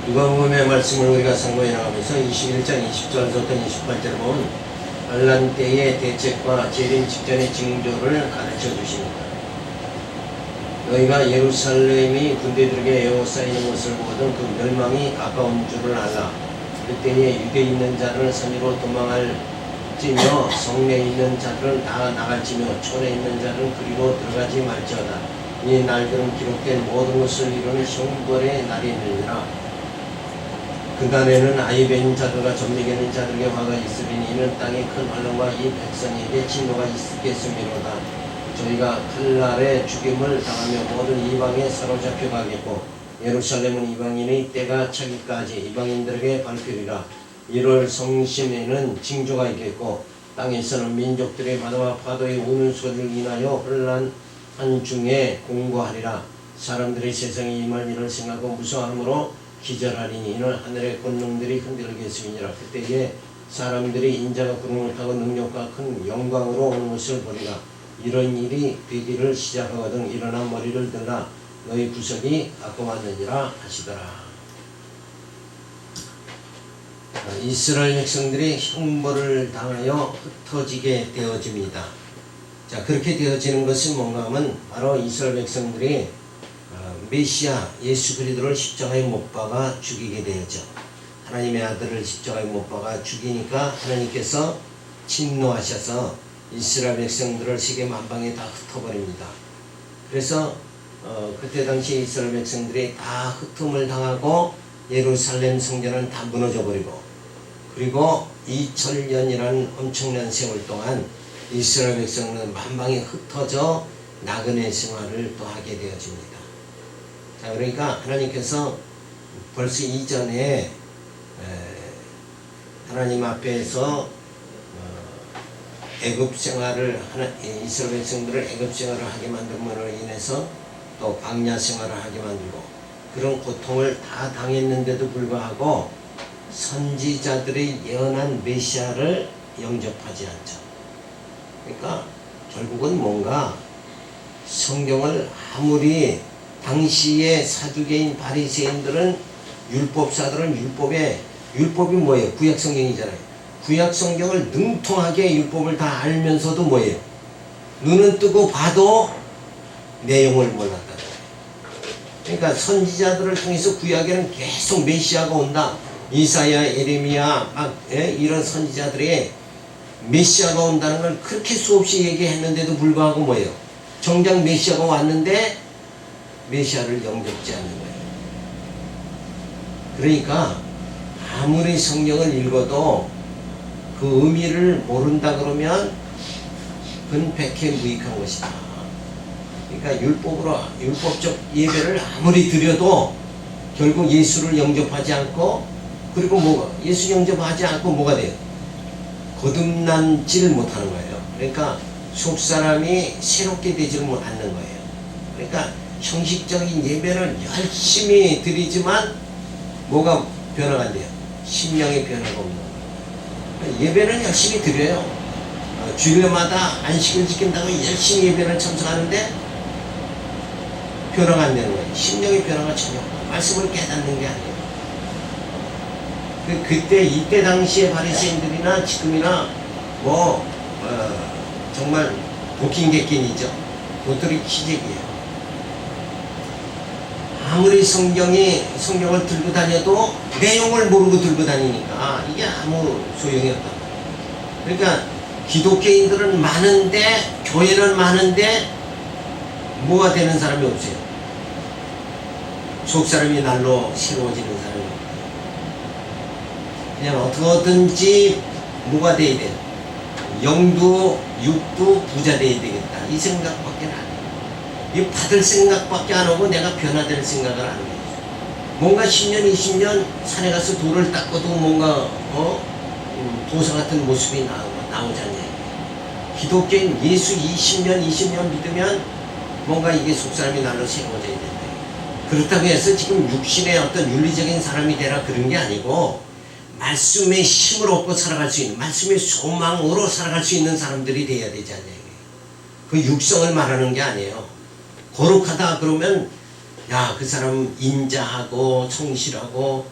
누가복음의 말씀을 우리가 상고해 나가면서 21장 20절부터 28절을 보면 환난 때의 대책과 재림 직전의 징조를 가르쳐 주십니다. 너희가 예루살렘이 군대들에게 에워싸이는 것을 보거든 그 멸망이 가까운 줄을 알라. 그때에 유대에 있는 자들은 산으로 도망할지며 성내에 있는 자들은 다 나갈지며 촌에 있는 자들은 그리로 들어가지 말지어다. 이 날들은 기록된 모든 것을 이루는 형벌의 날이니라. 그날에는 아이에 있는 자들과 점력에 있는 자들에게 화가 있으리니 이는 땅의 큰 환난과 이 백성에게 진노가 있겠음이로다. 저희가 칼날에 죽임을 당하며 모든 이방에 사로잡혀 가겠고 예루살렘은 이방인의 때가 차기까지 이방인들에게 밟히리라. 1월 성심에는 징조가 있겠고 땅에서는 민족들의 바다와 파도의 우는 소리를 인하여 혼란한 중에 공고하리라. 사람들이 세상에 임할 일을 생각하고 무서워함으로 기절하리니 이는 하늘의 권능들이 흔들리겠음이니라. 그때에 사람들이 인자가 구름을 타고 능력과 큰 영광으로 오는 것을 보리라. 이런 일이 되기를 시작하거든 일어나 머리를 들라. 너희 구석이 가까웠느니라 하시더라. 이스라엘 백성들이 형벌을 당하여 흩어지게 되어집니다. 자, 그렇게 되어지는 것은 뭔가 하면 바로 이스라엘 백성들이 메시아 예수 그리스도를 십자가에 못 박아 죽이게 되었죠. 하나님의 아들을 십자가에 못 박아 죽이니까 하나님께서 진노하셔서 이스라엘 백성들을 세계 만방에 다 흩어버립니다. 그래서 그때 당시 이스라엘 백성들이 다 흩음을 당하고 예루살렘 성전은 다 무너져 버리고 그리고 2000년이라는 엄청난 세월 동안 이스라엘 백성은 만방에 흩어져 나그네 생활을 또 하게 되어집니다. 자, 그러니까 하나님께서 벌써 이전에 하나님 앞에서 애굽 생활을 이스라엘 백성들을 애굽 생활을 하게 만듦으로 인해서 또 광야 생활을 하게 만들고 그런 고통을 다 당했는데도 불구하고 선지자들의 예언한 메시아를 영접하지 않죠. 그러니까 결국은 뭔가 성경을 아무리 당시의 사두개인 바리새인들은 율법사들은 율법이 뭐예요? 구약성경이잖아요. 구약성경을 능통하게 율법을 다 알면서도 뭐예요? 눈은 뜨고 봐도 내용을 몰랐다. 그러니까 선지자들을 통해서 구약에는 계속 메시아가 온다. 이사야, 에레미야 이런 선지자들의 메시아가 온다는 걸 그렇게 수없이 얘기했는데도 불구하고 뭐예요? 정작 메시아가 왔는데 메시아를 영접지 않는 거예요. 그러니까 아무리 성경을 읽어도 그 의미를 모른다 그러면 그건 백해무익한 것이다. 그러니까 율법적 예배를 아무리 드려도 결국 예수를 영접하지 않고 그리고 뭐가 예수 영접하지 않고 뭐가 돼요? 거듭난지를 못하는 거예요. 그러니까 속사람이 새롭게 되지를 않는 거예요. 그러니까 형식적인 예배를 열심히 드리지만 뭐가 변화가 안 돼요? 심령의 변화가 없는 거예요. 예배는 열심히 드려요. 주일마다 안식을 지킨다고 열심히 예배를 참석하는데 변화가 안 되는 거예요. 심령의 변화가 전혀 없고 말씀을 깨닫는 게 아니에요. 그때 이때 당시에 바리새인들이나 지금이나 정말 도킹객긴이죠. 도토리 키재기예요. 아무리 성경을 들고 다녀도 내용을 모르고 들고 다니니까 이게 아무 소용이 없다. 그러니까 기독교인들은 많은데 교회는 많은데 뭐가 되는 사람이 없어요. 속사람이 날로 새로워지는 사람이 없어요. 그냥 어떻게든지 뭐가 돼야 돼. 영도 육도 부자 돼야 되겠다. 이 생각밖에 안 해요. 이 받을 생각밖에 안 하고 내가 변화될 생각을 안 해요. 뭔가 10년 20년 산에 가서 돌을 닦아도 뭔가 도사 같은 모습이 나오잖아요. 기독교인 예수 20년 믿으면 뭔가 이게 속사람이 날로 새로워져야 된다. 그렇다고 해서 지금 육신의 어떤 윤리적인 사람이 되라 그런 게 아니고 말씀의 힘을 얻고 살아갈 수 있는 말씀의 소망으로 살아갈 수 있는 사람들이 돼야 되잖아요. 그 육성을 말하는 게 아니에요. 거룩하다 그러면 야, 그 사람 인자하고 성실하고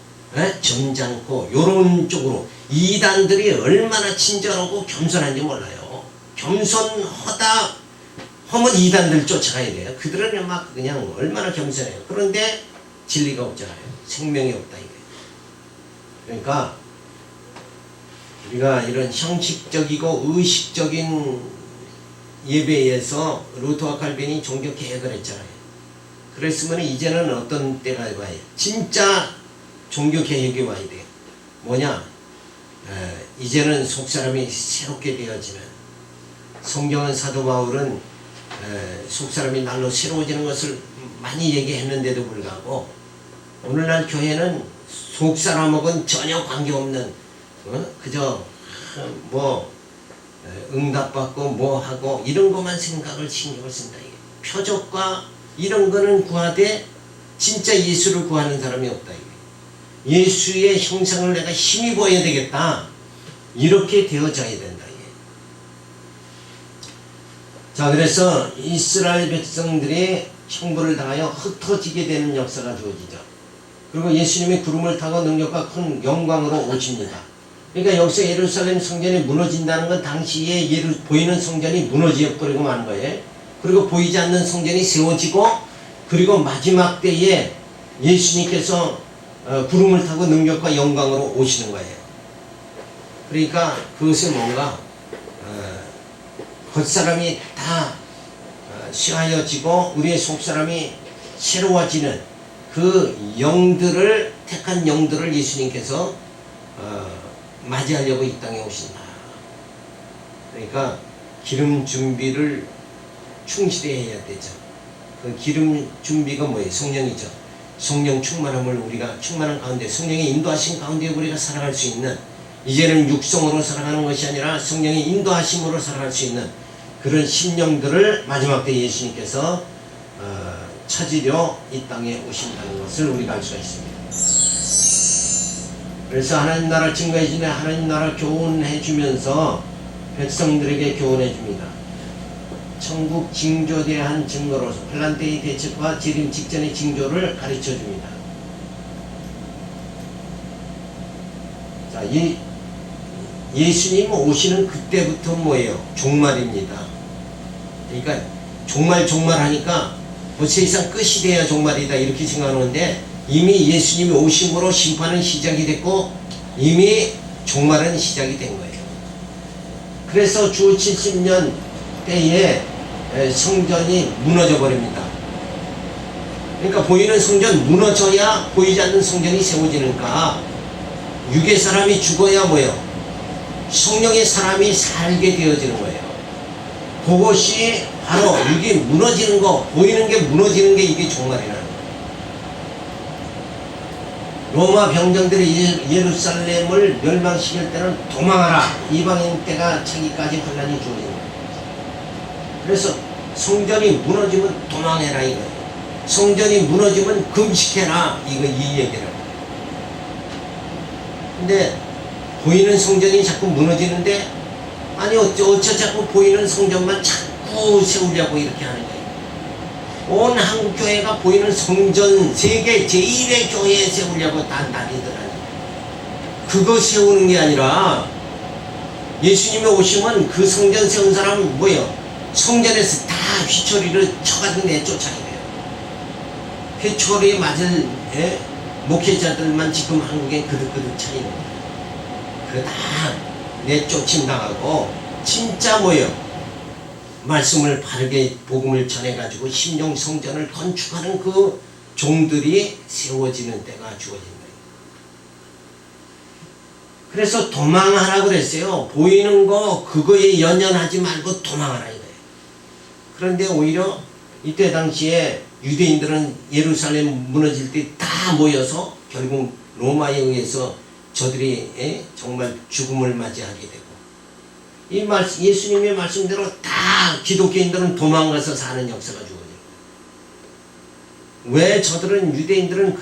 점잖고 요런 쪽으로 이단들이 얼마나 친절하고 겸손한지 몰라요. 겸손하다 하면 이단들 쫓아가야 돼요. 그들은 막 그냥 얼마나 겸손해요. 그런데 진리가 없잖아요. 생명이 없다 이게. 그러니까 우리가 이런 형식적이고 의식적인 예배에서 루터와 칼빈이 종교 개혁을 했잖아요. 그랬으면 이제는 어떤 때가 와요? 진짜 종교 개혁이 와야 돼요. 뭐냐? 이제는 속사람이 새롭게 되어지는, 성경은 사도 바울은 속사람이 날로 새로워지는 것을 많이 얘기했는데도 불구하고 오늘날 교회는 속사람하고는 전혀 관계없는 그저 뭐 응답받고 뭐하고 이런 것만 생각을 신경을 쓴다. 이게 표적과 이런 거는 구하되 진짜 예수를 구하는 사람이 없다. 이게 예수의 형상을 내가 힘입어야 되겠다. 이렇게 되어져야 된다. 이게. 자, 그래서 이스라엘 백성들이 형벌을 당하여 흩어지게 되는 역사가 주어지죠. 그리고 예수님이 구름을 타고 능력과 큰 영광으로 오십니다. 그러니까 여기서 예루살렘 성전이 무너진다는 건 당시에 보이는 성전이 무너져버리고 마는 거예요. 그리고 보이지 않는 성전이 세워지고, 그리고 마지막 때에 예수님께서 구름을 타고 능력과 영광으로 오시는 거예요. 그러니까 그것은 뭔가 겉사람이 다 쇠하여지고 우리의 속사람이 새로워지는 그 영들을, 택한 영들을 예수님께서 맞이하려고 이 땅에 오신다. 그러니까 기름 준비를 충실히 해야 되죠. 그 기름 준비가 뭐예요? 성령이죠. 성령 충만함을 우리가 충만한 가운데, 성령의 인도하심 가운데 우리가 살아갈 수 있는, 이제는 육성으로 살아가는 것이 아니라 성령의 인도하심으로 살아갈 수 있는 그런 심령들을 마지막 때 예수님께서 찾으려 이 땅에 오신다는 것을 우리가 알 수가 있습니다. 그래서 하나님 나라 증거해 주며 하나님 나라 교훈해 주면서 백성들에게 교훈해 줍니다. 천국 징조에 대한 증거로서 환란때의 대책과 재림 직전의 징조를 가르쳐 줍니다. 자, 예수님 오시는 그때부터 뭐예요? 종말입니다. 그러니까 종말 하니까 뭐 세상 끝이 돼야 종말이다 이렇게 생각하는데, 이미 예수님이 오심으로 심판은 시작이 됐고 이미 종말은 시작이 된 거예요. 그래서 주 70년 때에 성전이 무너져 버립니다. 그러니까 보이는 성전 무너져야 보이지 않는 성전이 세워지니까 육의 사람이 죽어야 뭐예요? 성령의 사람이 살게 되어지는 거예요. 그것이 바로 육이 무너지는 거, 보이는 게 무너지는 게 이게 종말이라는 거예요. 로마 병정들이 예루살렘을 멸망시킬 때는 도망하라, 이방인 때가 차기까지 환란이 주어진 거예요. 그래서 성전이 무너지면 도망해라 이거예요. 성전이 무너지면 금식해라 이 얘기를. 근데 보이는 성전이 자꾸 무너지는데, 아니 어쩌 자꾸 보이는 성전만 자꾸 세우려고 이렇게 하는 거예요. 온 한국교회가 보이는 성전, 세계 제1의 교회에 세우려고 난리더라니. 그거 세우는 게 아니라 예수님이 오시면 그 성전 세운 사람은 뭐예요? 성전에서 다 휘초리를 쳐가지고 내쫓아야 돼요. 휘초리에 맞은 목회자들만 지금 한국에 그득그득 차 있는 거예요. 그 다 내쫓임 당하고, 진짜 뭐예요? 말씀을 바르게 복음을 전해가지고 심령 성전을 건축하는 그 종들이 세워지는 때가 주어진다. 그래서 도망하라 그랬어요. 보이는 거 그거에 연연하지 말고 도망하라 이거예요. 그런데 오히려 이때 당시에 유대인들은 예루살렘 무너질 때 다 모여서 결국 로마에 의해서 저들이 정말 죽음을 맞이하게 되고, 이 말씀, 예수님의 말씀대로 다 기독교인들은 도망가서 사는 역사가 주어져요. 왜 저들은, 유대인들은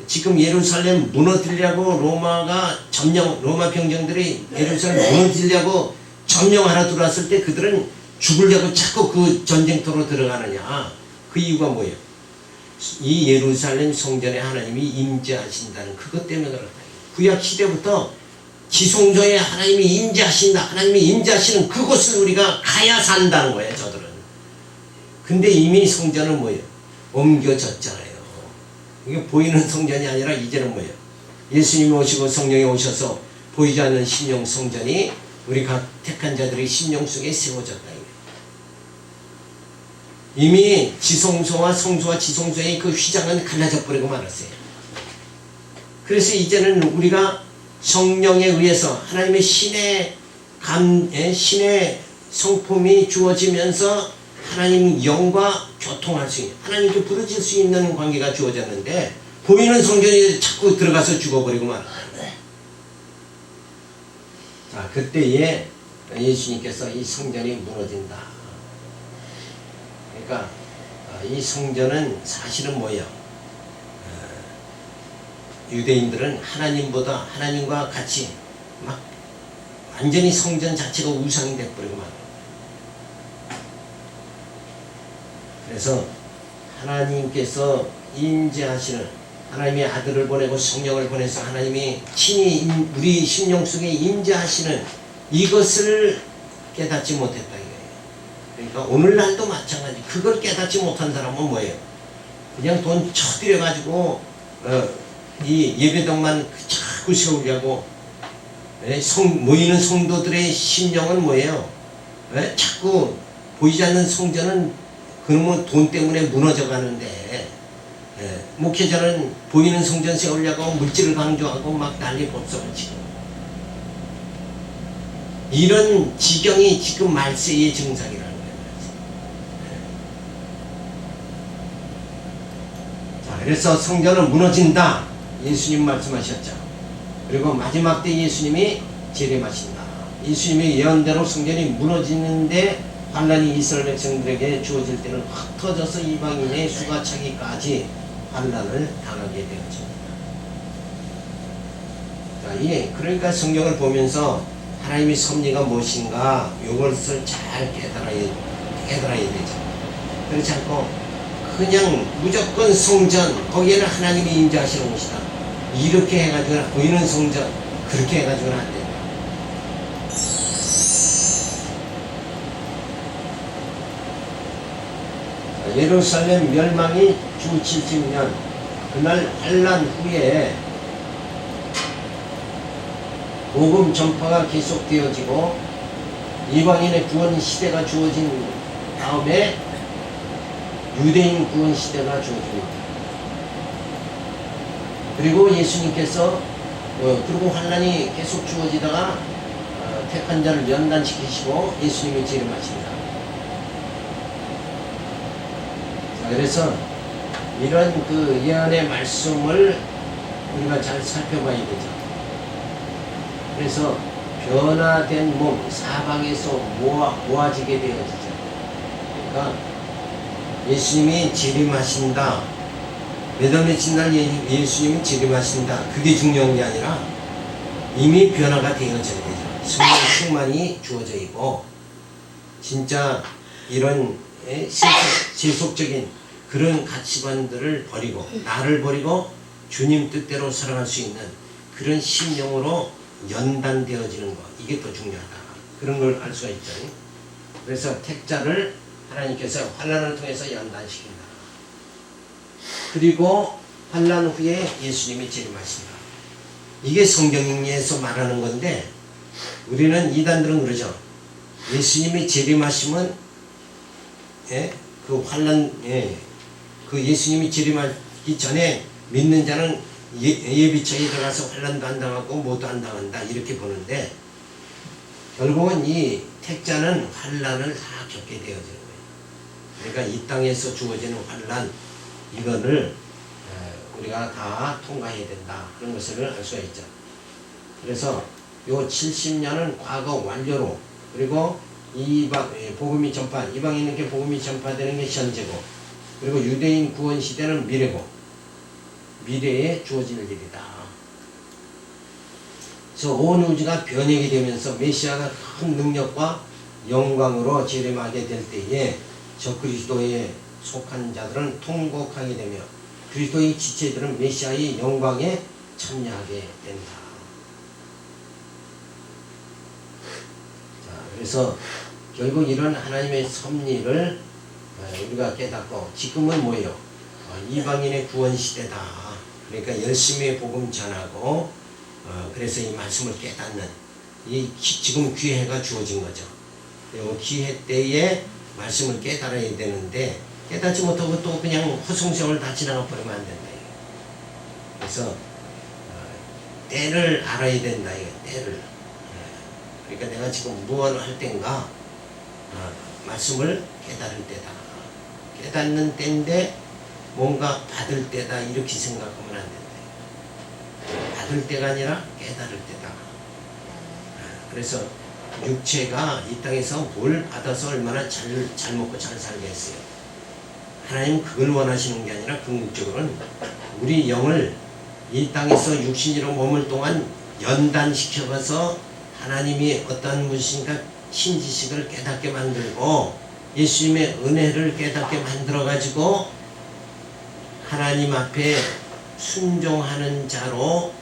지금 예루살렘 무너뜨리려고 로마 병정들이 예루살렘 무너뜨리려고 점령하러 들어왔을 때 그들은 죽으려고 자꾸 그 전쟁터로 들어가느냐? 그 이유가 뭐예요? 이 예루살렘 성전에 하나님이 임재하신다는 그것 때문에 그렇다. 구약 시대부터 지성소에 하나님이 임재하신다. 하나님이 임재하시는 그곳을 우리가 가야 산다는 거예요. 저들은. 근데 이미 성전은 뭐예요? 옮겨졌잖아요. 이게 보이는 성전이 아니라 이제는 뭐예요? 예수님이 오시고 성령이 오셔서 보이지 않는 신령 성전이 우리가 택한 자들의 심령 속에 세워졌다. 이미 지성소와 성소와 지성소의 그 휘장은 갈라져 버리고 말았어요. 그래서 이제는 우리가 성령에 의해서 하나님의 신의 성품이 주어지면서 하나님 영과 교통할 수 있는, 하나님께 부르질 수 있는 관계가 주어졌는데 보이는 성전이 자꾸 들어가서 죽어버리고 말았다. 자, 그때에 예수님께서 이 성전이 무너진다. 그러니까 이 성전은 사실은 뭐예요? 유대인들은 하나님보다 하나님과 같이 막 완전히 성전 자체가 우상이 돼버리고 막. 그래서 하나님께서 임재하시는 하나님의 아들을 보내고 성령을 보내서 하나님이 친히 우리 심령 속에 임재하시는 이것을 깨닫지 못했다. 그러니까 오늘날도 마찬가지. 그걸 깨닫지 못한 사람은 뭐예요? 그냥 돈 쳐들여 가지고 이 예배당만 자꾸 세우려고 모이는 성도들의 심령은 뭐예요? 자꾸 보이지 않는 성전은 그러면 돈 때문에 무너져 가는데 목회자는 보이는 성전 세우려고 물질을 강조하고 막 난리 법석을 치고 이런 지경이 지금 말세의 증상이라는 거예요. 그래서 성전은 무너진다. 예수님 말씀하셨죠. 그리고 마지막 때 예수님이 재림하신다. 예수님의 예언대로 성전이 무너지는데 환란이 이스라엘 백성들에게 주어질 때는 흩어져서 이방인의 수가 차기까지 환란을 당하게 되어집니다. 자, 그러니까 성경을 보면서 하나님의 섭리가 무엇인가 이것을 잘 깨달아야 되죠. 그렇지 않고 그냥 무조건 성전 거기에는 하나님이 임재하시는 곳이다 이렇게 해가지고는 보이는 성전 그렇게 해가지고는 안 된다. 예루살렘 멸망이 주 70년 그날 환란 후에 복음 전파가 계속되어지고 이방인의 구원 시대가 주어진 다음에 유대인 구원 시대가 주어집니다. 그리고 예수님께서 그리고 환란이 계속 주어지다가 택한 자를 연단시키시고 예수님이 재림하십니다. 자, 그래서 이런 그 예언의 말씀을 우리가 잘 살펴봐야 되죠. 그래서 변화된 몸 사방에서 모아지게 되어지죠. 그러니까 예수님이 재림하신다. 몇월 며칠 날 예수님이 재림하신다. 그게 중요한 게 아니라 이미 변화가 되어져야 되죠. 성령 충만이 주어져 있고 진짜 이런 세속적인 그런 가치관들을 버리고 나를 버리고 주님 뜻대로 살아갈 수 있는 그런 심령으로 연단되어지는 것 이게 더 중요하다. 그런 걸 알 수가 있죠. 그래서 택자를 하나님께서 환란을 통해서 연단시킨다. 그리고 환란 후에 예수님이 재림하신다. 이게 성경에서 말하는 건데 우리는 이단들은 그러죠. 예수님이 재림하시면 그 환란 그 예수님이 재림하기 전에 믿는 자는 예비처에 들어가서 환란도 안 당하고 뭐도 안 당한다 이렇게 보는데 결국은 이 택자는 환란을 다 겪게 되어지는 거예요. 그러니까 이 땅에서 주어지는 환란 이거를 우리가 다 통과해야 된다 그런 것을 알 수가 있죠. 그래서 요 70년은 과거 완료로 그리고 복음이 이방인에게 복음이 전파되는 게 현재고 그리고 유대인 구원 시대는 미래고 미래에 주어질 일이다. 그래서 온 우주가 변혁이 되면서 메시아가 큰 능력과 영광으로 재림하게 될 때에 저 그리스도의 속한 자들은 통곡하게 되며 그리스도의 지체들은 메시아의 영광에 참여하게 된다. 자, 그래서 결국 이런 하나님의 섭리를 우리가 깨닫고 지금은 뭐예요? 이방인의 구원 시대다. 그러니까 열심히 복음 전하고 그래서 이 말씀을 깨닫는 지금 기회가 주어진 거죠. 그리고 기회 때에 말씀을 깨달아야 되는데 깨닫지 못하고 또 그냥 허송세월 다 지나가 버리면 안 된다. 그래서 때를 알아야 된다. 때를. 그러니까 내가 지금 무엇을 할 때인가? 말씀을 깨달을 때다. 깨닫는 때인데 뭔가 받을 때다. 이렇게 생각하면 안 된다. 받을 때가 아니라 깨달을 때다. 그래서 육체가 이 땅에서 뭘 받아서 얼마나 잘 먹고 잘 살겠어요. 하나님은 그걸 원하시는 게 아니라 궁극적으로는 우리 영을 이 땅에서 육신으로 머물 동안 연단시켜가서 하나님이 어떤 분이신가 신지식을 깨닫게 만들고 예수님의 은혜를 깨닫게 만들어가지고 하나님 앞에 순종하는 자로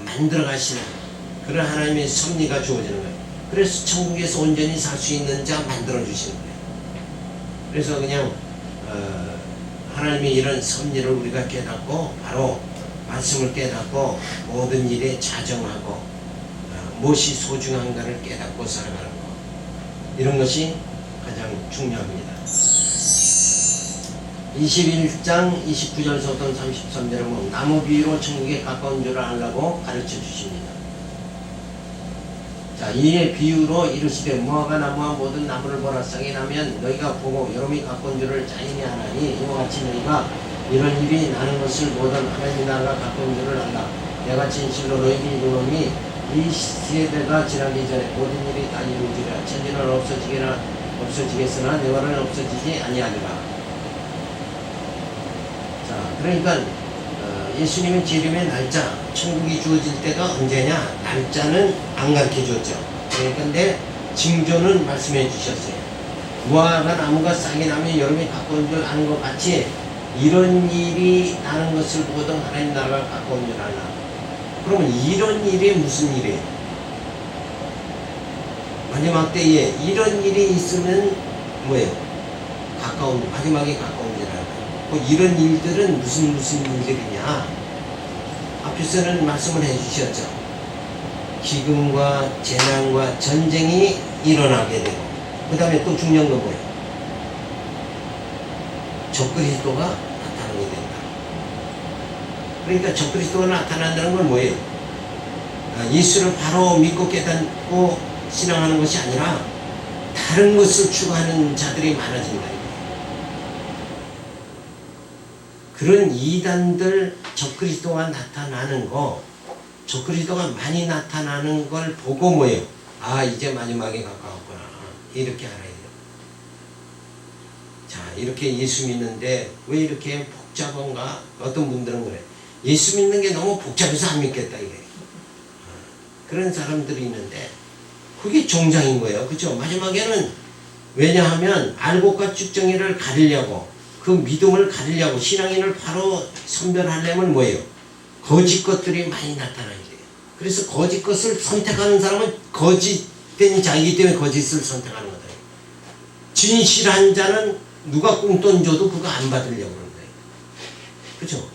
만들어가시는 그런 하나님의 섭리가 주어지는 거예요. 그래서 천국에서 온전히 살 수 있는 자 만들어주시는 거예요. 그래서 그냥 하나님의 이런 섭리를 우리가 깨닫고 바로 말씀을 깨닫고 모든 일에 자정하고 무엇이 소중한가를 깨닫고 살아가는 것, 이런 것이 가장 중요합니다. 21장 29절부터 33절에 보면 나무 비유로 천국에 가까운 줄을 알라고 가르쳐 주십니다. 자, 이에 비유로 이르시되 무화과 나무와 모든 나무를 보라. 싹이 나면 너희가 보고 여름이 가까운 줄을 자인히 하나니 이와 같이 너희가 이런 일이 나는 것을 보던 하나님 나라가 가까운 줄을 알라. 내가 진실로 너희에게 이르노니 이 세대가 지나기 전에 모든 일이 다 이루어지리라. 천지는 없어지겠으나 내 말은 없어지지 아니하리라. 자, 그러니까 예수님의 재림의 날짜, 천국이 주어질 때가 언제냐? 날짜는 안 가르쳐 줬죠. 그런데 징조는 말씀해 주셨어요. 무화과 나무가 싹이 나면 여름이 가까운 줄 아는 것 같이 이런 일이 나는 것을 보던 하나님 나라가 가까운 줄 알라. 그러면 이런 일이 무슨 일이에요? 마지막 때에 이런 일이 있으면 뭐예요? 마지막에 가까운 줄 알라. 이런 일들은 무슨 일들이냐? 앞에서는 말씀을 해주셨죠. 기근과 재난과 전쟁이 일어나게 되고, 그 다음에 또 중요한 건 뭐예요? 적그리스도가 나타나게 된다. 그러니까 적그리스도가 나타난다는 건 뭐예요? 예수를 바로 믿고 깨닫고 신앙하는 것이 아니라 다른 것을 추구하는 자들이 많아진다. 그런 이단들 적그리스도가 나타나는 거, 적그리스도가 많이 나타나는 걸 보고 뭐예요? 아, 이제 마지막에 가까웠구나. 이렇게 알아야 돼요. 자, 이렇게 예수 믿는데 왜 이렇게 복잡한가? 어떤 분들은 그래. 예수 믿는 게 너무 복잡해서 안 믿겠다 이게. 그런 사람들이 있는데 그게 정상인 거예요. 그렇죠? 마지막에는 왜냐하면 알곡과 쭉정이를 가리려고 그 믿음을 가리려고 신앙인을 바로 선별하려면 뭐예요? 거짓 것들이 많이 나타나야 돼요. 그래서 거짓 것을 선택하는 사람은 거짓된 자이기 때문에 거짓을 선택하는 거다. 진실한 자는 누가 꽁돈 줘도 그거 안 받으려고 그러는 거예요. 그렇죠?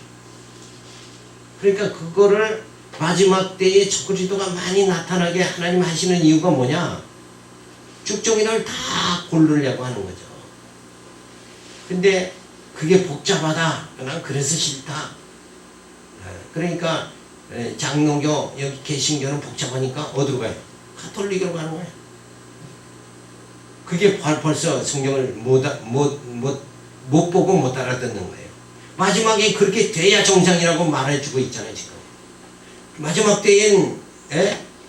그러니까 그거를 마지막 때에 적그리스도가 많이 나타나게 하나님 하시는 이유가 뭐냐? 쭉정이를 다 고르려고 하는 거죠. 근데 그게 복잡하다. 난 그래서 싫다. 그러니까 장로교, 여기 개신교는 복잡하니까 어디로 가요? 가톨릭으로 가는 거예요. 그게 벌써 성경을 못 보고 못 알아듣는 거예요. 마지막에 그렇게 돼야 정상이라고 말해주고 있잖아요. 지금 마지막 때엔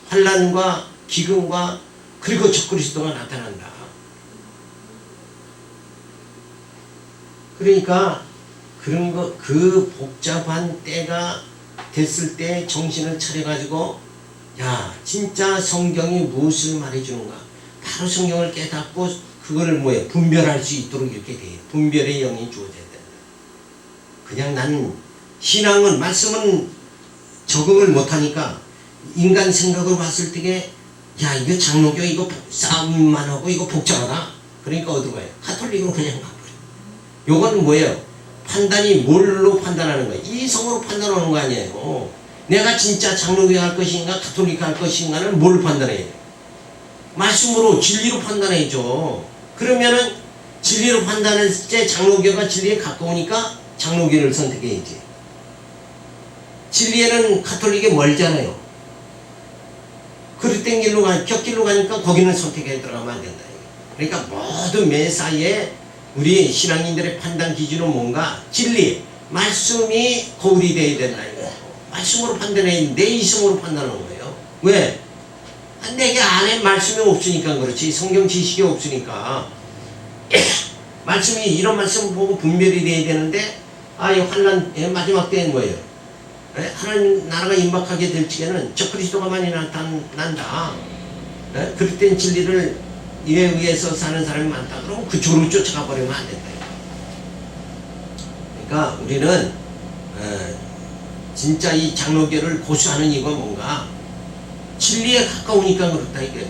환난과 기근과 그리고 적그리스도가 나타난다. 그러니까 그런 거, 그 복잡한 때가 됐을 때 정신을 차려가지고 야, 진짜 성경이 무엇을 말해주는가? 바로 성경을 깨닫고 그거를 뭐예요? 분별할 수 있도록 이렇게 돼. 분별의 영이 주어져야 된다. 그냥 나는 신앙은 말씀은 적응을 못하니까 인간 생각을 봤을 때에 야 이거 장로교 이거 싸움만 하고 이거 복잡하다. 그러니까 어디로 가요? 가톨릭으로 그냥 가버려. 요거는 뭐예요? 판단이 뭘로 판단하는 거예요? 이성으로 판단하는 거 아니에요. 내가 진짜 장로교 할 것인가 가톨릭 할 것인가는 뭘 판단해야 돼요? 말씀으로 진리로 판단해야죠. 그러면은 진리로 판단했을 때 장로교가 진리에 가까우니까 장로교를 선택해야지. 진리에는 가톨릭에 멀잖아요. 그릇된 길로 곁길로 가니까 거기는 선택해 들어가면 안 된다. 그러니까 모두 매사에 우리 신앙인들의 판단 기준은 뭔가 진리, 말씀이 거울이 돼야 된다. 말씀으로 판단해, 내 이성으로 판단하는 거예요. 왜? 내게 안에 말씀이 없으니까 그렇지. 성경 지식이 없으니까. 말씀이 이런 말씀 보고 분별이 돼야 되는데 이 환란 마지막 때는 뭐예요? 하나님 나라가 임박하게 될 적에는 저 그리스도가 많이 나타난다. 그럴 땐 진리를 이에 의해서 사는 사람이 많다. 그러면 그쪽으로 쫓아가 버리면 안 된다. 그러니까 우리는 진짜 이 장로교를 고수하는 이유가 뭔가 진리에 가까우니까 그렇다 이거예요.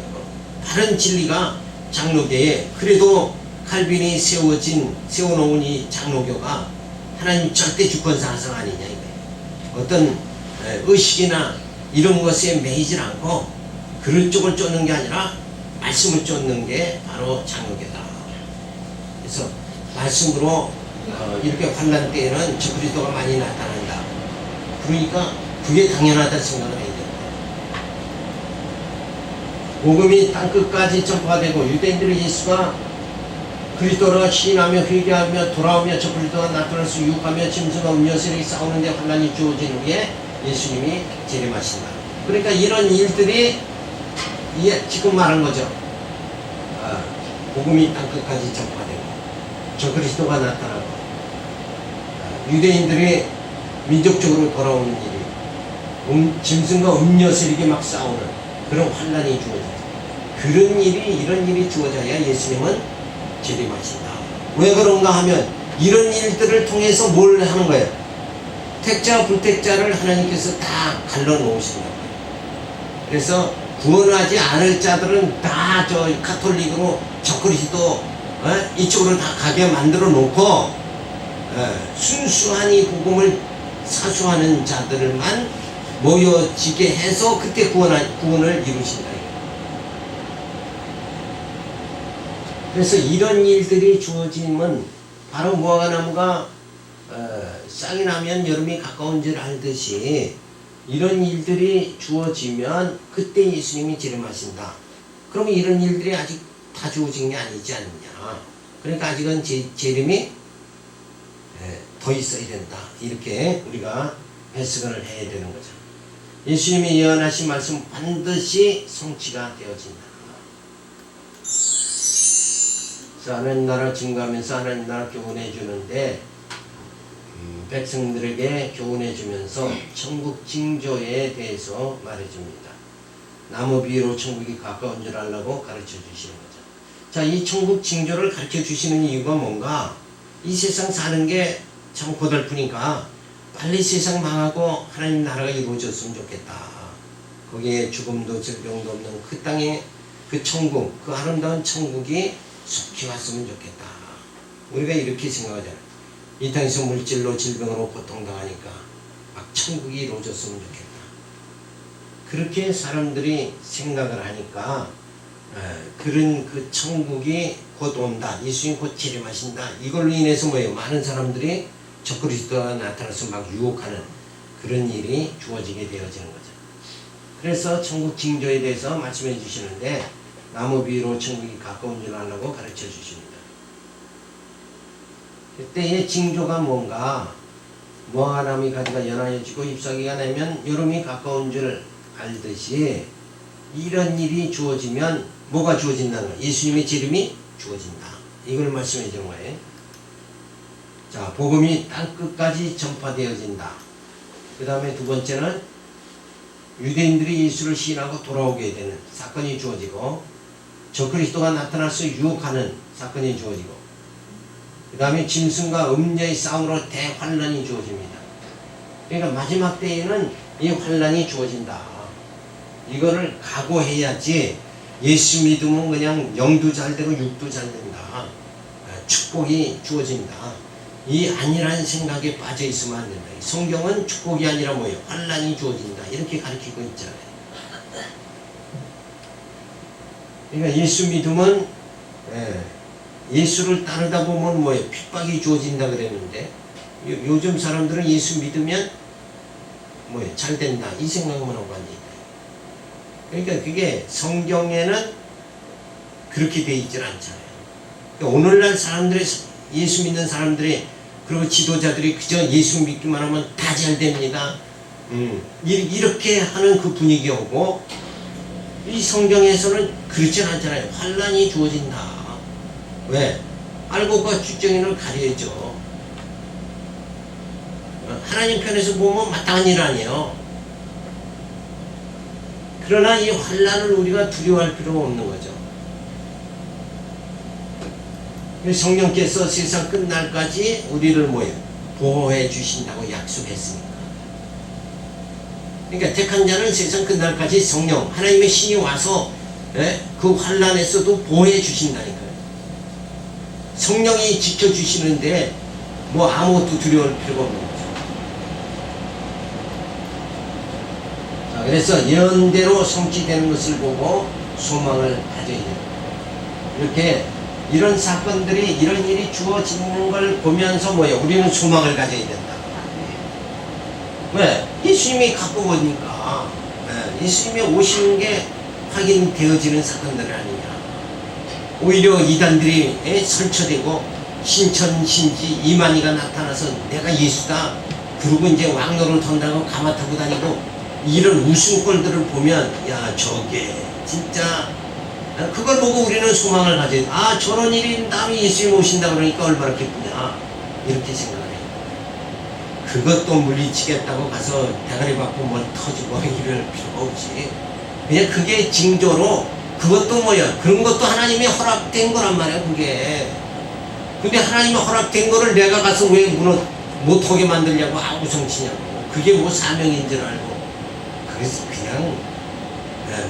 다른 진리가 장로교에 그래도 칼빈이 세워놓은 이 장로교가 하나님 절대 주권사상 아니냐 이거예요. 어떤 의식이나 이런 것에 매이질 않고 그런 쪽을 쫓는 게 아니라 말씀을 쫓는 게 바로 장로교다. 그래서 말씀으로 이렇게 환난 때에는 저 그리스도가 많이 나타난다. 그러니까 그게 당연하다 생각을 해야 됩니다. 복음이 땅끝까지 전파가 되고 유대인들이 예수가 그리스도로 시인하며 회개하며 돌아오며 저 그리스도가 나타날 수 유혹하며 짐승과 음료수들이 싸우는데 환난이 주어진 후에 예수님이 재림하신다. 그러니까 이런 일들이 지금 말한 거죠. 복음이 땅끝까지 전파되고 저 그리스도가 나타나고 유대인들이 민족적으로 돌아오는 일이 짐승과 음료수에게 막 싸우는 그런 환난이 주어져요. 그런 일이 이런 일이 주어져야 예수님은 재림하신다. 왜 그런가 하면 이런 일들을 통해서 뭘 하는 거예요? 택자와 불택자를 하나님께서 다 갈라놓으신다. 그래서 구원하지 않을 자들은 다 저 가톨릭으로 저 그리스도 이쪽으로 다 가게 만들어 놓고 순수한 이 복음을 사수하는 자들만 모여지게 해서 그때 구원을 이루신다. 그래서 이런 일들이 주어지면 바로 무화과나무가 싹이 나면 여름이 가까운 줄 알듯이 이런 일들이 주어지면 그때 예수님이 재림하신다. 그러면 이런 일들이 아직 다 주어진 게 아니지 않느냐. 그러니까 아직은 재림이 더 있어야 된다. 이렇게 우리가 해석을 해야 되는 거죠. 예수님이 예언하신 말씀 반드시 성취가 되어진다. 하나님 나라 증거하면서 하나님 나라 교훈해 주는데 백성들에게 교훈해 주면서 천국 징조에 대해서 말해 줍니다. 나무 비유로 천국이 가까운 줄 알라고 가르쳐 주시는 거죠. 자, 이 천국 징조를 가르쳐 주시는 이유가 뭔가? 이 세상 사는 게 참 고달프니까 빨리 세상 망하고 하나님 나라가 이루어졌으면 좋겠다. 거기에 죽음도 질병도 없는 그 땅에 그 천국, 그 아름다운 천국이 속히 왔으면 좋겠다. 우리가 이렇게 생각하잖아요. 이 땅에서 물질로 질병으로 고통당하니까 막 천국이 이루어졌으면 좋겠다. 그렇게 사람들이 생각을 하니까 그런 그 천국이 곧 온다. 예수님 곧 재림하신다. 이걸로 인해서 뭐예요? 많은 사람들이 저 그리스도가 나타나서 막 유혹하는 그런 일이 주어지게 되어지는 거죠. 그래서 천국 징조에 대해서 말씀해 주시는데 나무 비유로 천국이 가까운 줄 알라고 가르쳐 주십니다. 그때의 징조가 뭔가? 무화과나무의 가지가 연하여지고 잎사귀가 나면 여름이 가까운 줄 알듯이 이런 일이 주어지면 뭐가 주어진다는 거예요? 예수님의 재림이 주어진다. 이걸 말씀해 주는 거예요. 자, 복음이 땅끝까지 전파되어진다. 그 다음에 두 번째는 유대인들이 예수를 시인하고 돌아오게 되는 사건이 주어지고 저 그리스도가 나타나서 유혹하는 사건이 주어지고, 그 다음에 짐승과 음녀의 싸움으로 대환란이 주어집니다. 그러니까 마지막 때에는 이 환란이 주어진다. 이거를 각오해야지 예수 믿으면 그냥 영도 잘 되고 육도 잘 된다. 축복이 주어진다. 이 아니라는 생각에 빠져 있으면 안 된다. 성경은 축복이 아니라 뭐예요? 환란이 주어진다. 이렇게 가르치고 있잖아요. 그러니까 예수 믿으면 예수를 따르다 보면 뭐예요? 핍박이 주어진다 그랬는데 요즘 사람들은 예수 믿으면 뭐예요? 잘 된다. 이 생각만 하고 앉아있다. 그러니까 그게 성경에는 그렇게 돼 있질 않잖아요. 그러니까 오늘날 사람들이 예수 믿는 사람들이 그리고 지도자들이 그저 예수 믿기만 하면 다 잘 됩니다. 이렇게 하는 그 분위기하고 이 성경에서는 그렇지 않잖아요. 환란이 주어진다. 왜? 알곡과 죽정이를 가려야죠. 하나님 편에서 보면 마땅한 일 아니에요. 그러나 이 환란을 우리가 두려워할 필요가 없는 거죠. 성령께서 세상 끝날까지 우리를 뭐예요? 보호해 주신다고 약속했으니까. 그러니까 택한 자는 세상 끝날까지 성령, 하나님의 신이 와서 그 환란에서도 보호해 주신다니까요. 성령이 지켜주시는데 뭐 아무것도 두려워할 필요가 없는 거죠. 자, 그래서 예언대로 성취되는 것을 보고 소망을 가져야 돼요. 이렇게 이런 사건들이 이런 일이 주어지는 걸 보면서 뭐예요? 우리는 소망을 가져야 된다. 왜? 예수님이 갖고 오니까 예수님이 오시는 게 확인되어지는 사건들 아니냐. 오히려 이단들이 설쳐되고 신천신지 이만희가 나타나서 내가 예수다. 그러고 이제 왕노를 던다고 가마 타고 다니고 이런 웃음꼴들을 보면 야 저게 진짜 그걸 보고 우리는 소망을 가져야 아 저런 일이 다음에 예수님 오신다 그러니까 얼마나 기쁘냐 이렇게 생각을 해요. 그것도 물리치겠다고 가서 대가리 받고 뭘 터지고 이럴 필요가 없지. 그냥 그게 징조로 그것도 뭐야 그런 것도 하나님이 허락된 거란 말이야 그게. 근데 하나님이 허락된 거를 내가 가서 왜 못하게 만들냐고 아우성치냐고. 그게 뭐 사명인 줄 알고. 그래서 그냥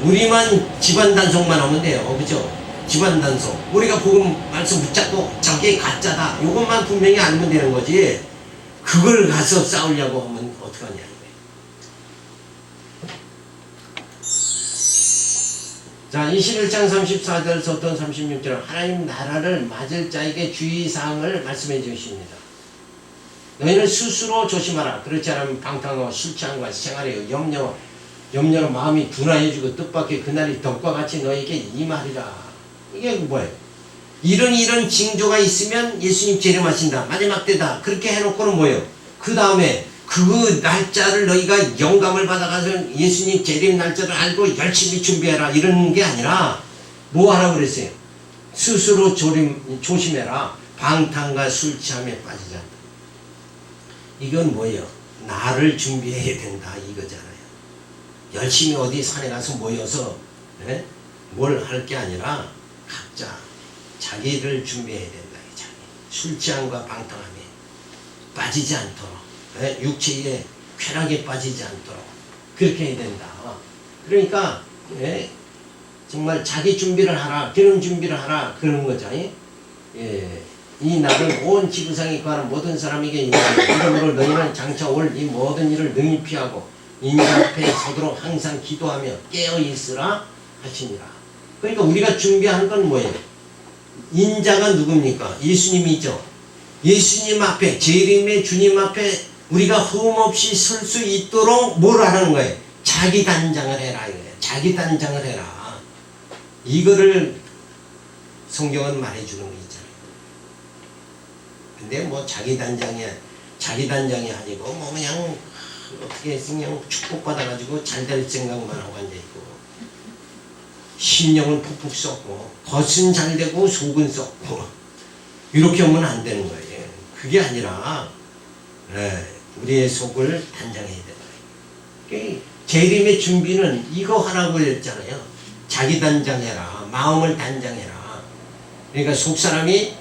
우리만 집안 단속만 하면 돼요. 그죠? 집안 단속. 우리가 복음 말씀 붙잡고 저게 가짜다. 이것만 분명히 알면 되는 거지. 그걸 가서 싸우려고 하면 어떡하냐. 자, 21장 34절부터 36절 하나님 나라를 맞을 자에게 주의사항을 말씀해 주십니다. 너희는 스스로 조심하라. 그렇지 않으면 방탕하고 술 취함과 생활에 염려로 마음이 둔화해지고 뜻밖의 그날이 덕과 같이 너에게 임하리라. 이게 뭐예요? 이런 징조가 있으면 예수님 재림하신다. 마지막 때다. 그렇게 해놓고는 뭐예요? 그 다음에 그 날짜를 너희가 영감을 받아가서 예수님 재림 날짜를 알고 열심히 준비해라. 이런 게 아니라 뭐 하라고 그랬어요? 스스로 조심해라. 방탕과 술 취함에 빠지지 않다. 이건 뭐예요? 나를 준비해야 된다. 이거잖아요. 열심히 어디 산에 가서 모여서 뭘 할 게 아니라 각자 자기를 준비해야 된다. 자기. 술 취함과 방탕함에 빠지지 않도록 육체의 쾌락에 빠지지 않도록 그렇게 해야 된다. 그러니까 정말 자기 준비를 하라. 기름 준비를 하라. 그런 거죠. 이 날은 온 지구상에 거하는 모든 사람에게 이름으로 너희는 장차 올 이 모든 일을 능히 피하고 인자 앞에 서도록 항상 기도하며 깨어 있으라 하시니라. 그러니까 우리가 준비하는 건 뭐예요? 인자가 누굽니까? 예수님이죠. 예수님 앞에 재림의 주님 앞에 우리가 흠없이 설 수 있도록 뭘 하는 거예요? 자기 단장을 해라 이거예요. 자기 단장을 해라. 이거를 성경은 말해주는 거 있잖아요. 근데 뭐 자기 단장이 아니고 뭐 그냥 어떻게 그냥 축복받아가지고 잘 될 생각만 하고 앉아있고 심령은 푹푹 썩고 겉은 잘 되고 속은 썩고 이렇게 하면 안 되는 거예요. 그게 아니라 우리의 속을 단장해야 된다. 재림의 준비는 이거 하라고 했잖아요. 자기 단장해라. 마음을 단장해라. 그러니까 속 사람이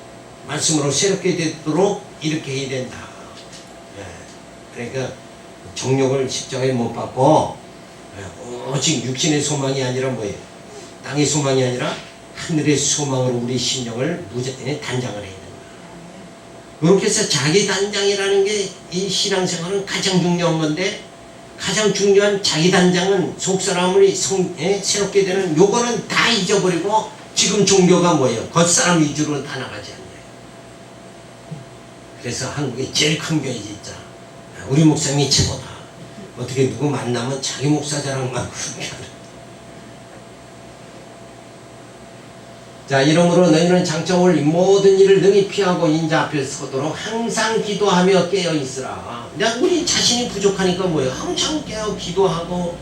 말씀으로 새롭게 되도록 이렇게 해야 된다. 예. 그러니까 정욕을 십자가에 못 박고 오직 육신의 소망이 아니라 뭐예요? 땅의 소망이 아니라 하늘의 소망으로 우리 심령을 단장을 해야 된다. 그렇게 해서 자기 단장이라는 게 이 신앙생활은 가장 중요한 건데, 가장 중요한 자기 단장은 속사람을 새롭게 되는 요거는 다 잊어버리고 지금 종교가 뭐예요? 겉사람 위주로 다 나가지 않나요? 그래서 한국에 제일 큰 교회 진짜 우리 목사님이 최고다. 어떻게 누구 만나면 자기 목사 자랑만 그렇게 하는. 자, 이러므로 너희는 장차 올 모든 일을 능히 피하고 인자 앞에 서도록 항상 기도하며 깨어 있으라. 우리 자신이 부족하니까 뭐예요? 항상 깨어 기도하고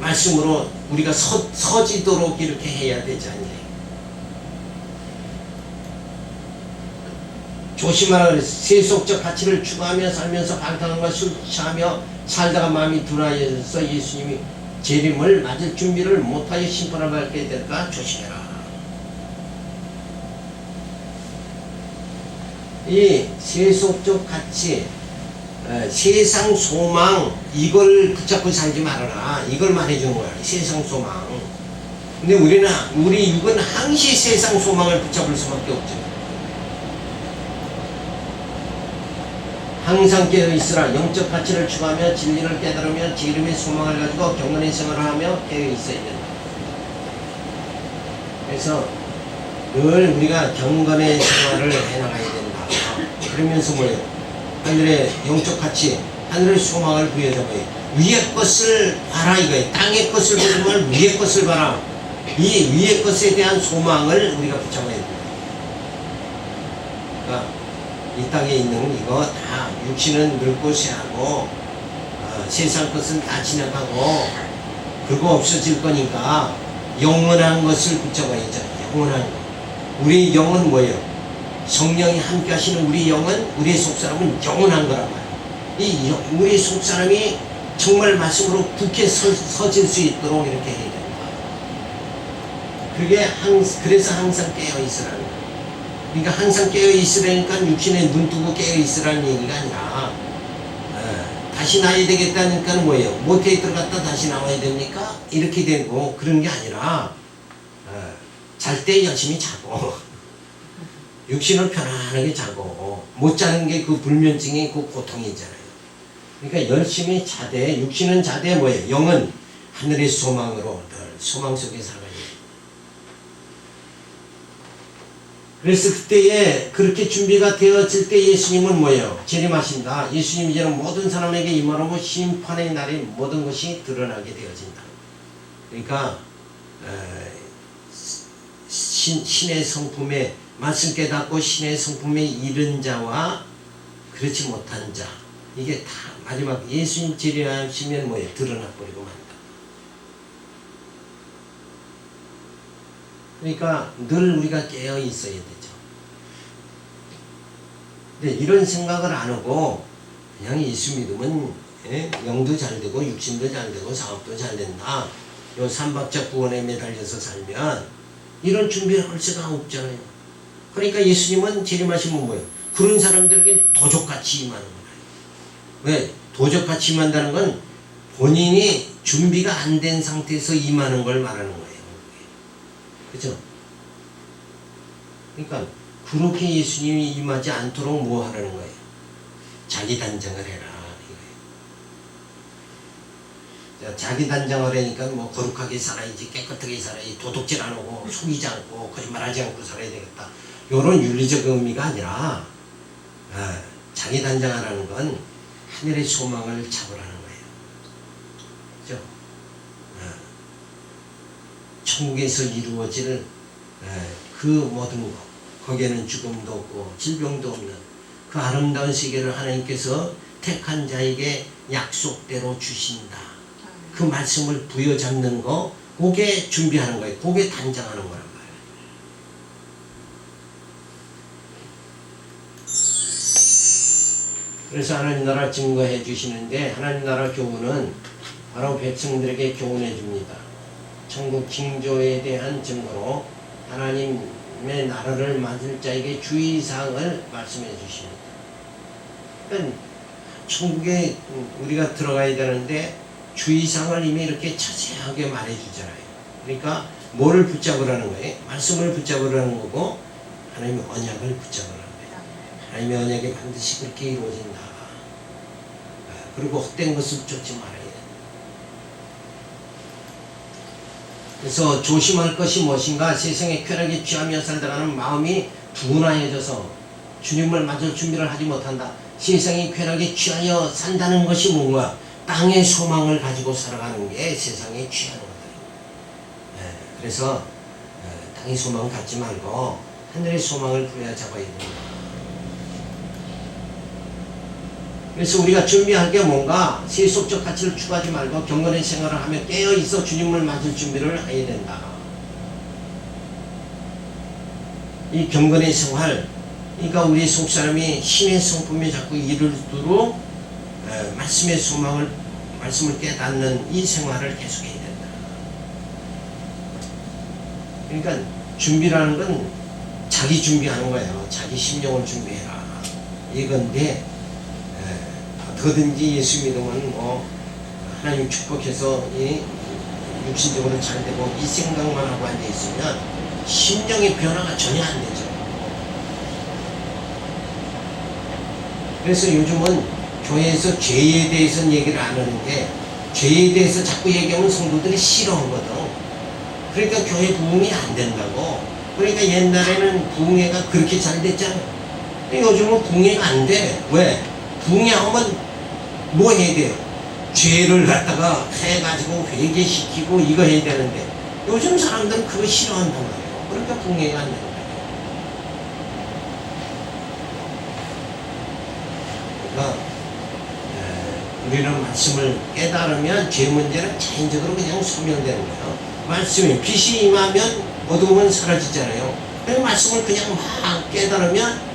말씀으로 우리가 서지도록 이렇게 해야 되지 않냐. 조심하라 그랬어. 세속적 가치를 추구하며 살면서 방탕한 것을 취하며 살다가 마음이 둔하여져서 예수님이 재림을 맞을 준비를 못하여 심판을 받게 될까 조심해라. 이 세속적 가치, 세상 소망, 이걸 붙잡고 살지 말아라. 이걸 말해주는 거야. 세상 소망. 근데 우리 육은 항시 세상 소망을 붙잡을 수밖에 없죠. 항상 깨어있으라. 영적 가치를 추구하며 진리를 깨달으며 지름의 소망을 가지고 경건의 생활을 하며 깨어있어야 된다. 그래서 늘 우리가 경건의 생활을 해나가야 된다. 그러면서 뭐예요? 하늘의 영적 가치, 하늘의 소망을 부여잡아요. 위의 것을 봐라 이거예요. 땅의 것을 보지 말고 위의 것을 봐라. 이 위의 것에 대한 소망을 우리가 붙잡아야 됩니다. 그러니까 이 땅에 있는 이거 다 육신은 늙고 쇠하고 세상 것은 다 지나가고 그거 없어질 거니까 영원한 것을 붙잡아야죠. 영원한 것. 우리 영은 뭐예요? 성령이 함께 하시는 우리 영은, 우리의 속사람은 영원한 거란 말이에요. 우리 속사람이 정말 말씀으로 굳게 서질 수 있도록 이렇게 해야 된다. 그래서 항상 깨어있으라는 거예요. 그러니까 항상 깨어있으라니까 육신에 눈 뜨고 깨어있으라는 얘기가 아니라 다시 나야 되겠다니까 뭐예요? 모태에 들어갔다 다시 나와야 됩니까? 이렇게 되고 그런 게 아니라 잘 때 열심히 자고 육신을 편안하게 자고 못 자는 게 그 불면증이 그 고통이잖아요. 그러니까 열심히 자되 육신은 자되 뭐예요? 영은 하늘의 소망으로 늘 소망 속에 살아가요. 그래서 그때에 그렇게 준비가 되어질 때 예수님은 뭐예요? 재림하신다. 예수님 이제는 모든 사람에게 임하고 심판의 날에 모든 것이 드러나게 되어진다. 그러니까 신의 성품에 말씀 깨닫고 신의 성품에 이른 자와 그렇지 못한 자, 이게 다 마지막 예수님 재림하시면 뭐예요? 드러나 버리고 만다. 그러니까 늘 우리가 깨어 있어야 되죠. 근데 이런 생각을 안 하고 그냥 예수 믿으면 영도 잘 되고 육신도 잘 되고 사업도 잘 된다. 요 삼박자 구원에 매달려서 살면 이런 준비를 할 수가 없잖아요. 그러니까 예수님은 재림하시면 뭐예요? 그런 사람들에게 도적같이 임하는 거예요. 왜? 도적같이 임한다는 건 본인이 준비가 안 된 상태에서 임하는 걸 말하는 거예요. 그죠? 그러니까 그렇게 예수님이 임하지 않도록 뭐 하라는 거예요? 자기 단장을 해라. 이거예요. 자, 자기 단장을 하니까 뭐 거룩하게 살아야지, 깨끗하게 살아야지, 도둑질 안 하고 속이지 않고 거짓말하지 않고 살아야 되겠다. 이런 윤리적 의미가 아니라 자기 단장하라는 건 하늘의 소망을 잡으라는 거예요. 그죠? 천국에서 이루어질 그 모든 것, 거기에는 죽음도 없고 질병도 없는 그 아름다운 세계를 하나님께서 택한 자에게 약속대로 주신다. 그 말씀을 부여잡는 거, 그게 준비하는 거예요. 그게 단장하는 거란 말이에요. 그래서 하나님 나라 증거해 주시는데, 하나님 나라 교훈은 바로 백성들에게 교훈해 줍니다. 천국 징조에 대한 증거로 하나님의 나라를 만들 자에게 주의사항을 말씀해 주십니다. 그러니까 천국에 우리가 들어가야 되는데 주의사항을 이미 이렇게 자세하게 말해 주잖아요. 그러니까 뭐를 붙잡으라는 거예요? 말씀을 붙잡으라는 거고 하나님의 언약을 붙잡으라는 거예요. 하나님의 언약이 반드시 그렇게 이루어진다. 그리고 헛된 것을 쫓지 말아야 돼. 그래서 조심할 것이 무엇인가? 세상의 쾌락에 취하며 살다가는 마음이 둔하여져서 주님을 맞을 준비를 하지 못한다. 세상의 쾌락에 취하여 산다는 것이 뭔가? 땅의 소망을 가지고 살아가는 게 세상에 취하는 거다. 그래서 땅의 소망을 갖지 말고 하늘의 소망을 부여잡아야 됩니다. 그래서 우리가 준비할 게 뭔가? 세속적 가치를 추구하지 말고 경건의 생활을 하며 깨어있어 주님을 맞을 준비를 해야 된다. 이 경건의 생활, 그러니까 우리 속사람이 신의 성품에 자꾸 이르도록 말씀의 소망을, 말씀을 깨닫는 이 생활을 계속해야 된다. 그러니까 준비라는 건 자기 준비하는 거예요. 자기 심령을 준비해라. 이건데 더든지 예수 믿으면 뭐 하나님 축복해서 이 육신적으로 잘 되고 이 생각만 하고 앉아 있으면 심령의 변화가 전혀 안 되죠. 그래서 요즘은 교회에서 죄에 대해서는 얘기를 안 하는데 죄에 대해서 자꾸 얘기하면 성도들이 싫어하거든. 그러니까 교회 부흥이 안 된다고. 그러니까 옛날에는 부흥회가 그렇게 잘 됐잖아요. 근데 요즘은 부흥회가 안 돼. 왜? 부흥회하면 뭐 해야 돼요? 죄를 갖다가 해가지고 회개시키고 이거 해야 되는데 요즘 사람들은 그거 싫어한단 말이에요. 그러니까 부흥회가 안 된다. 그러니까 우리는 말씀을 깨달으면 죄 문제는 자연적으로 그냥 소멸되는 거예요. 말씀이 빛이 임하면 어두움은 사라지잖아요. 그 말씀을 그냥 막 깨달으면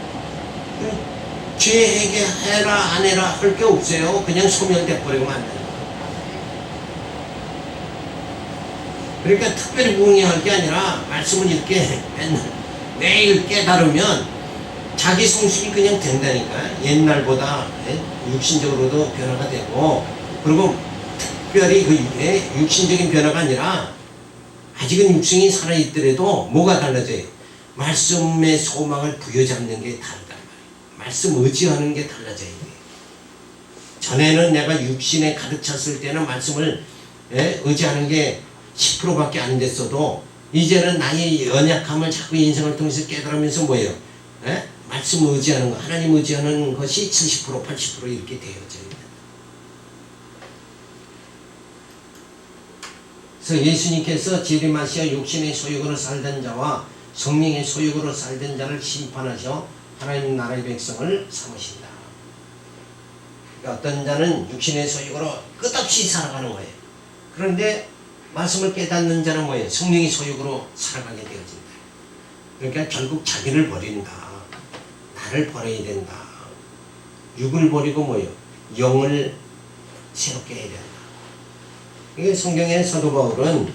죄 해결해라 안 해라 할 게 없어요. 그냥 소멸돼 버리고 만 돼요. 그러니까 특별히 부흥회할 게 아니라 말씀을 이렇게 맨날 매일 깨달으면 자기 성숙이 그냥 된다니까. 옛날보다 육신적으로도 변화가 되고, 그리고 특별히 그 육신적인 변화가 아니라 아직은 육성이 살아있더라도 뭐가 달라져요? 말씀의 소망을 부여잡는 게 다르다. 말씀 의지하는 게 달라져야 돼. 전에는 내가 육신에 가득 찼을 때는 말씀을 의지하는 게 10%밖에 안 됐어도 이제는 나의 연약함을 자꾸 인생을 통해서 깨달으면서 뭐예요? 말씀 의지하는 거, 하나님 의지하는 것이 70%, 80% 이렇게 되어져요. 그래서 예수님께서 재림하시어 육신의 소욕으로 살던 자와 성령의 소욕으로 살던 자를 심판하셔 하나님 나라의 백성을 삼으신다. 그러니까 어떤 자는 육신의 소욕으로 끝없이 살아가는 거예요. 그런데 말씀을 깨닫는 자는 뭐예요? 성령의 소욕으로 살아가게 되어진다. 그러니까 결국 자기를 버린다. 나를 버려야 된다. 육을 버리고 뭐예요? 영을 새롭게 해야 된다. 이게 성경의 사도 바울은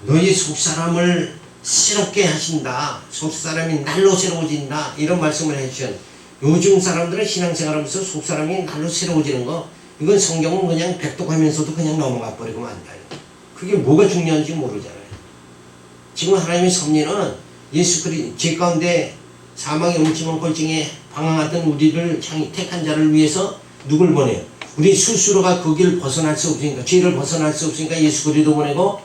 너희 속사람을 새롭게 하신다. 속사람이 날로 새로워진다. 이런 말씀을 해주셨는데 요즘 사람들은 신앙생활하면서 속사람이 날로 새로워지는 거, 이건 성경은 그냥 백독하면서도 그냥 넘어가 버리고 만다. 그게 뭐가 중요한지 모르잖아요. 지금 하나님의 섭리는 예수 그리스도 죄 가운데 사망의 음침한 꼴증에 방황하던 우리를 택한 자를 위해서 누굴 보내요? 우리 스스로가 그 길 벗어날 수 없으니까, 죄를 벗어날 수 없으니까 예수 그리스도 보내고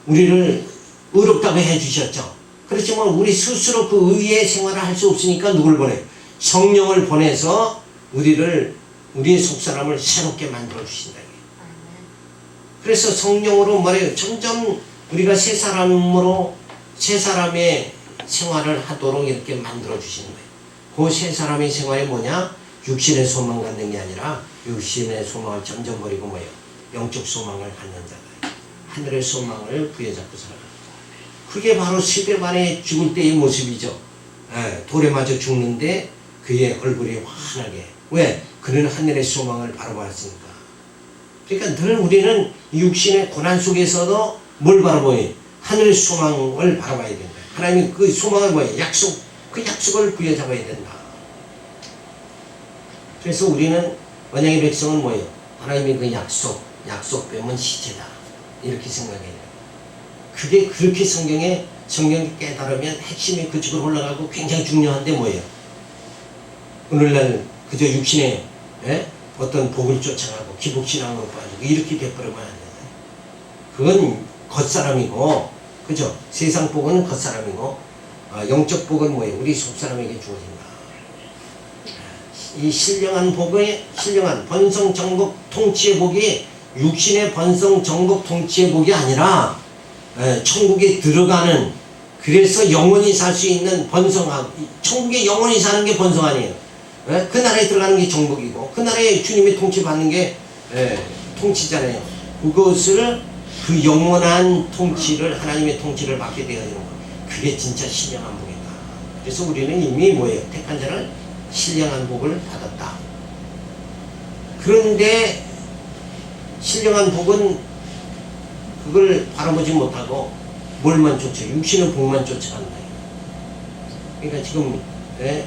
우리를 의롭다고 해주셨죠. 그렇지만 우리 스스로 그 의의 생활을 할 수 없으니까 누굴 보내요? 성령을 보내서 우리의 속사람을 새롭게 만들어 주신다. 그래서 성령으로 말해요. 점점 우리가 새 사람의 생활을 하도록 이렇게 만들어 주시는 거예요. 그 새 사람의 생활이 뭐냐? 육신의 소망 갖는 게 아니라 육신의 소망을 점점 버리고 뭐예요? 영적 소망을 갖는 자다. 하늘의 소망을 부여잡고 살아가는 거예요. 그게 바로 시대반에 죽을 때의 모습이죠. 돌에 맞아 죽는데 그의 얼굴이 환하게. 왜? 그는 하늘의 소망을 바라보았으니까. 그러니까 늘 우리는 육신의 고난 속에서도 뭘 바라보니? 하늘의 소망을 바라봐야 된다. 하나님이 그 소망은 뭐예요? 약속. 그 약속을 부여잡아야 된다. 그래서 우리는 언약의 백성은 뭐예요? 하나님의 그 약속 빼면 시체다. 이렇게 생각해요. 그게 그렇게 성경에 깨달으면 핵심이 그쪽으로 올라가고 굉장히 중요한데 뭐예요? 오늘날 그저 육신의 어떤 복을 쫓아가고 기복신앙으로 빠지고 이렇게 돼버리면 안 돼요. 그건 겉사람이고, 그죠? 세상 복은 겉사람이고, 영적 복은 뭐예요? 우리 속사람에게 주어진다. 이 신령한 복의, 신령한 번성 정복 통치의 복이 육신의 번성 정복 통치의 복이 아니라 천국에 들어가는, 그래서 영원히 살 수 있는 번성함, 천국에 영원히 사는 게 번성 아니에요. 그 나라에 들어가는 게 정복이고, 그 나라에 주님의 통치 받는 게 통치잖아요. 그것을, 그 영원한 통치를, 하나님의 통치를 받게 되어야 되는 거예요. 그게 진짜 신령한 복이다. 그래서 우리는 이미 뭐예요? 택한 자는 신령한 복을 받았다. 그런데 신령한 복은 그걸 바라보지 못하고 뭘만 쫓아? 육신의 복만 쫓아간다. 그러니까 지금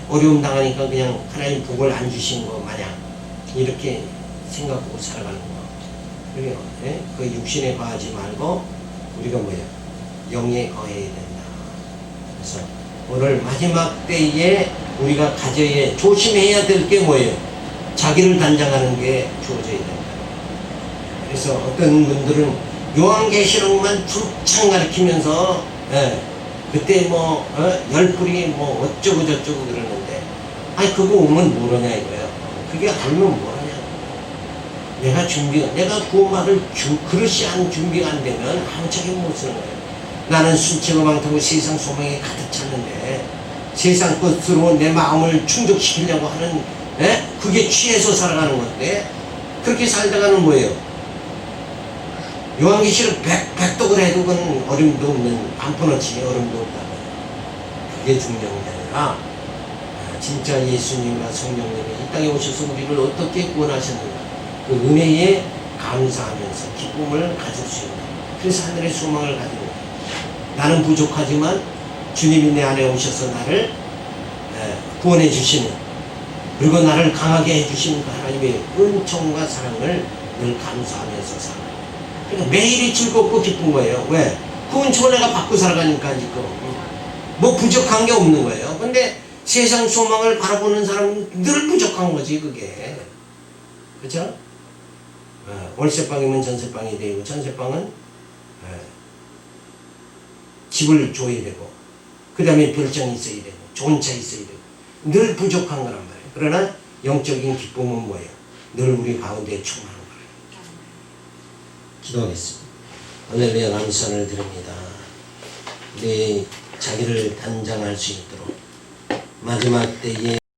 어려움 당하니까 그냥 하나님 복을 안 주신 거 마냥 이렇게 생각하고 살아가는 거. 그래요. 그 육신에 거하지 말고 우리가 뭐예요? 영에 거해야 된다. 그래서 오늘 마지막 때에 우리가 가져야, 조심해야 될 게 뭐예요? 자기를 단장하는 게 주어져야 된다. 그래서 어떤 분들은 요한계시록만 줄창 가르치면서 그때 뭐 열불이 뭐 어쩌고 저쩌고 그러는데, 아니 그거 오면 뭐하냐 이거예요. 그게 알면 뭐하냐. 내가 구원받을 그릇이 안 준비가 안 되면 아무 책임 못 쓰는 거예요. 나는 순체가 많다고 세상 소망에 가득 찼는데 세상 것으로 내 마음을 충족시키려고 하는, 그게 취해서 살아가는 건데, 그렇게 살다가는 뭐예요? 요한계시록 100독을 해도 그건 어림도 없는, 안포너치 어림도 없다. 그게 중요한 게 아니라 진짜 예수님과 성령님이 이 땅에 오셔서 우리를 어떻게 구원하셨는가, 그 은혜에 감사하면서 기쁨을 가질 수 있는, 그래서 하늘의 소망을 가지는 거예요. 나는 부족하지만 주님이 내 안에 오셔서 나를 구원해 주시는, 그리고 나를 강하게 해주시는 그 하나님의 은총과 사랑을 늘 감사하면서 살아요. 그러니까 매일이 즐겁고 기쁜 거예요. 왜? 그 은총을 내가 받고 살아가니까 지금 뭐 부족한 게 없는 거예요. 근데 세상 소망을 바라보는 사람은 늘 부족한 거지 그게. 그렇죠? 월세방이면 전세방이 되고, 전세방은 집을 줘야 되고, 그 다음에 별장이 있어야 되고, 좋은 차 있어야 되고, 늘 부족한 거란 말이에요. 그러나 영적인 기쁨은 뭐예요? 늘 우리 가운데 충만한 거예요. 기도하겠습니다. 할렐루야, 감사를 드립니다. 우리 자기를 단장할 수 있도록 마지막 때에